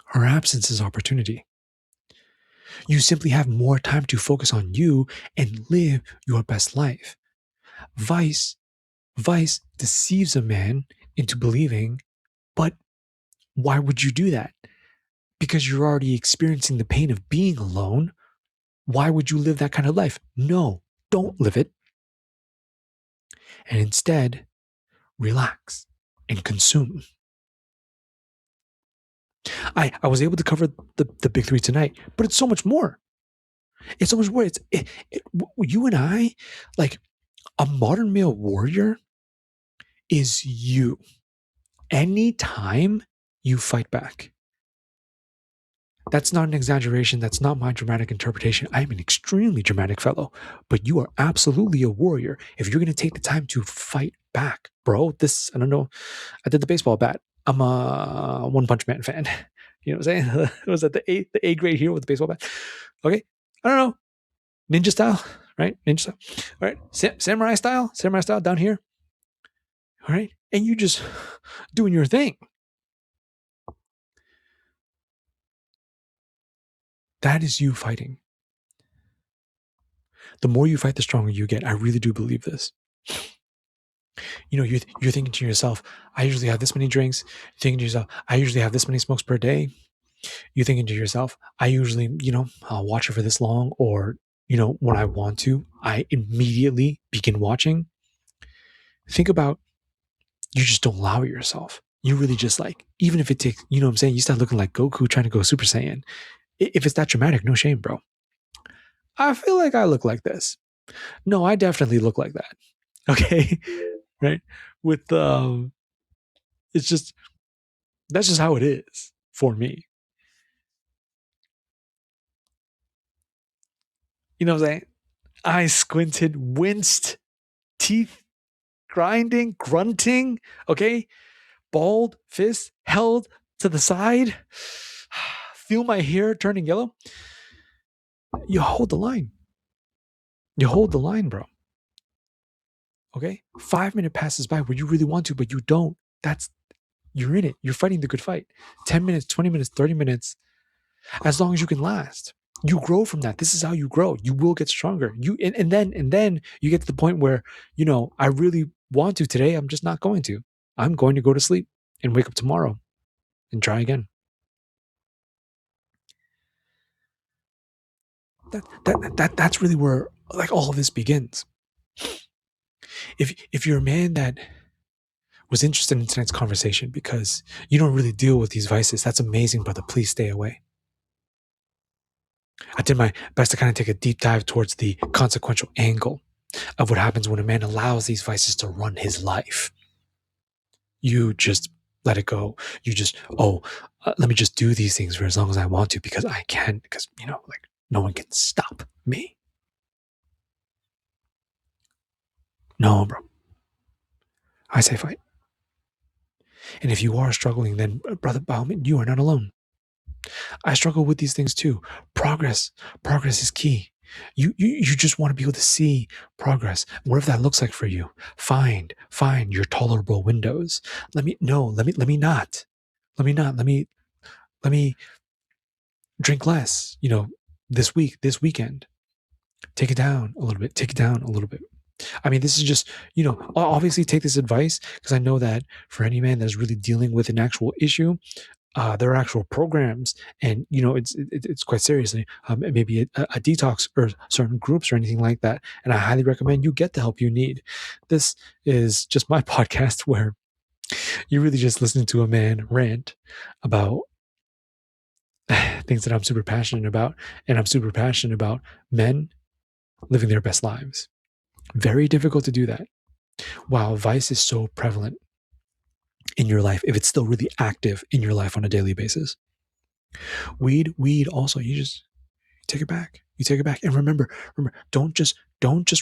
her absence is opportunity. You simply have more time to focus on you and live your best life. Vice, vice deceives a man into believing, but why would you do that? Because you're already experiencing the pain of being alone. Why would you live that kind of life? No, don't live it. And instead, relax and consume. I was able to cover the big three tonight, but it's so much more. It's so much more. You and I, like a modern male warrior, is you. Anytime you fight back. That's not an exaggeration. That's not my dramatic interpretation. I am an extremely dramatic fellow, but you are absolutely a warrior if you're going to take the time to fight back, bro. I don't know. I did the baseball bat. I'm a One Punch Man fan. You know what I'm saying? Was that the A grade hero with the baseball bat? Okay. I don't know. Ninja style, right? Ninja style. All right. Samurai style down here. All right. And you just doing your thing. That is you fighting. The more you fight, the stronger you get. I really do believe this. You're thinking to yourself, I usually have this many drinks. You're thinking to yourself, I usually have this many smokes per day. You're thinking to yourself, I usually, I'll watch it for this long, or, when I want to, I immediately begin watching. Think about, you just don't allow it yourself. You really just like, even if it takes, you know what I'm saying? You start looking like Goku trying to go Super Saiyan. If it's that dramatic, no shame, bro. I feel like I look like this. No, I definitely look like that. Okay. Right. With, it's just, that's just how it is for me. You know what I'm saying? I squinted, winced, teeth grinding, grunting. Okay. Bald, fist held to the side. Feel my hair turning yellow. You hold the line. You hold the line, bro. Okay. 5 minute passes by where you really want to, but you don't. That's You're in it. You're fighting the good fight. 10 minutes, 20 minutes, 30 minutes, as long as you can last. You grow from that. This is how you grow. You will get stronger. And then you get to the point where, I really want to today. I'm just not going to. I'm going to go to sleep and wake up tomorrow and try again. That's really where like all of this begins. If you're a man that was interested in tonight's conversation because you don't really deal with these vices, that's amazing, brother. Please stay away. I did my best to kind of take a deep dive towards the consequential angle of what happens when a man allows these vices to run his life. You just let it go. You just, let me just do these things for as long as I want to because I can, because, like no one can stop me. No, bro. I say fight. And if you are struggling, then brother, by all means, you are not alone. I struggle with these things too. Progress is key. You just want to be able to see progress, whatever that looks like for you. Find your tolerable windows. Let me not. Let me drink less. This weekend, take it down a little bit. Take it down a little bit. I mean, this is just, obviously take this advice because I know that for any man that's really dealing with an actual issue, there are actual programs, and it's quite seriously, maybe a detox or certain groups or anything like that. And I highly recommend you get the help you need. This is just my podcast where you really just listen to a man rant about things that I'm super passionate about, and I'm super passionate about men living their best lives. Very difficult to do that while vice is so prevalent in your life, if it's still really active in your life on a daily basis. Weed also, you just take it back. You take it back. And remember, don't just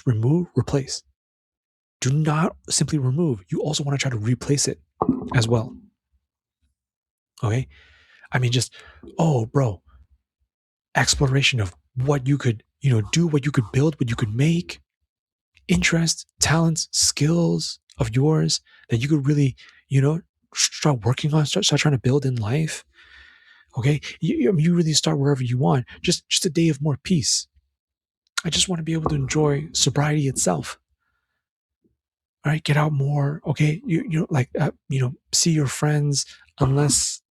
remove, replace. Do not simply remove. You also want to try to replace it as well. Okay? I mean, just, bro, exploration of what you could, do, what you could build, what you could make, interests, talents, skills of yours that you could really, start working on, start trying to build in life. Okay? You really start wherever you want. Just a day of more peace. I just want to be able to enjoy sobriety itself. All right, get out more. Okay, see your friends, unless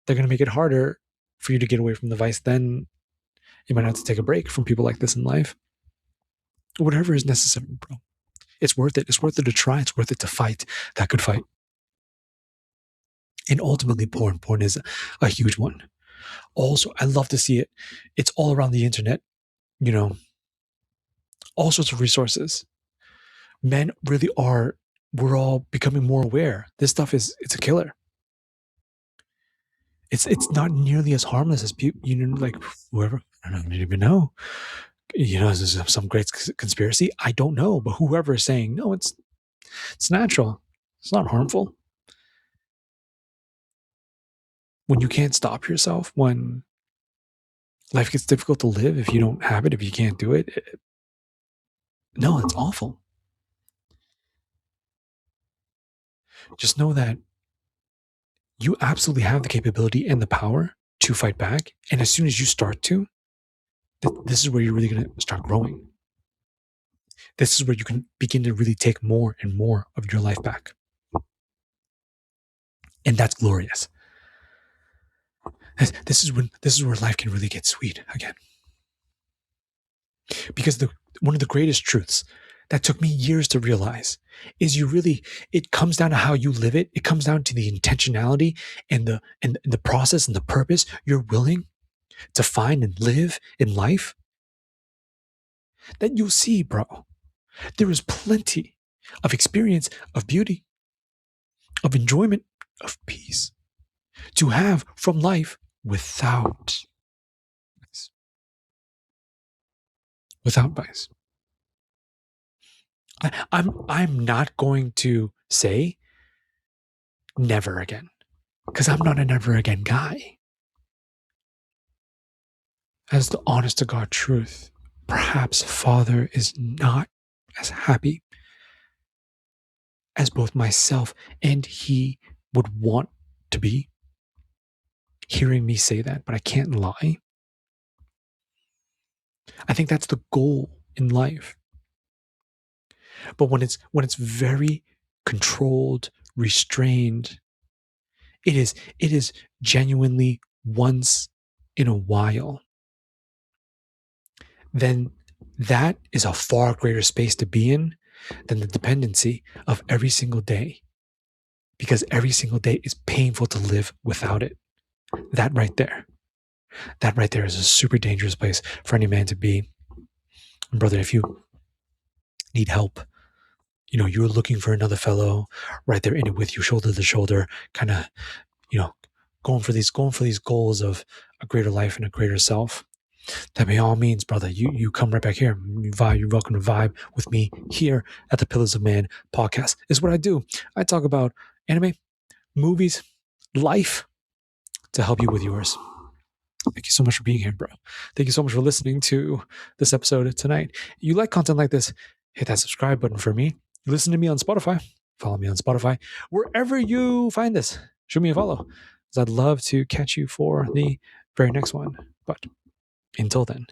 they're gonna make it harder for you to get away from the vice. Then you might have to take a break from people like this in life. Whatever is necessary, bro. It's worth it. It's worth it to try. It's worth it to fight that good fight. And ultimately, porn is a huge one. Also, I love to see it. It's all around the internet. All sorts of resources. Men really are. We're all becoming more aware. This stuff it's a killer. It's not nearly as harmless as people, like whoever, I don't even know. Is this some great conspiracy? I don't know, but whoever is saying no, it's natural. It's not harmful. When you can't stop yourself, when life gets difficult to live, if you don't have it, if you can't do it, no, it's awful. Just know that you absolutely have the capability and the power to fight back. And as soon as you start to, this is where you're really going to start growing. This is where you can begin to really take more and more of your life back. And that's glorious. This is where life can really get sweet again. Because one of the greatest truths that took me years to realize is it comes down to how you live it. It comes down to the intentionality and the process and the purpose you're willing to find and live in life. That you'll see, bro, there is plenty of experience, of beauty, of enjoyment, of peace to have from life without vice. I'm not going to say never again, because I'm not a never again guy. As the honest to God truth, perhaps Father is not as happy as both myself and he would want to be. Hearing me say that, but I can't lie. I think that's the goal in life. But when it's very controlled, restrained, it is genuinely once in a while, then that is a far greater space to be in than the dependency of every single day. Because every single day is painful to live without it. That right there is a super dangerous place for any man to be. And brother, if you need help, you're looking for another fellow right there in it with you, shoulder to shoulder, kind of, going for these goals of a greater life and a greater self, then by all means, brother, you come right back here. You're welcome to vibe with me here at the Pillars of Man podcast. Is what I do. I talk about anime, movies, life to help you with yours. Thank you so much for being here, bro. Thank you so much for listening to this episode tonight. You like content like this, hit that subscribe button for me. You listen to me on Spotify. Follow me on Spotify. Wherever you find this, show me a follow, because I'd love to catch you for the very next one. But until then,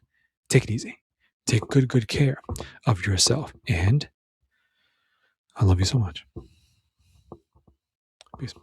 take it easy. Take good care of yourself. And I love you so much. Peace.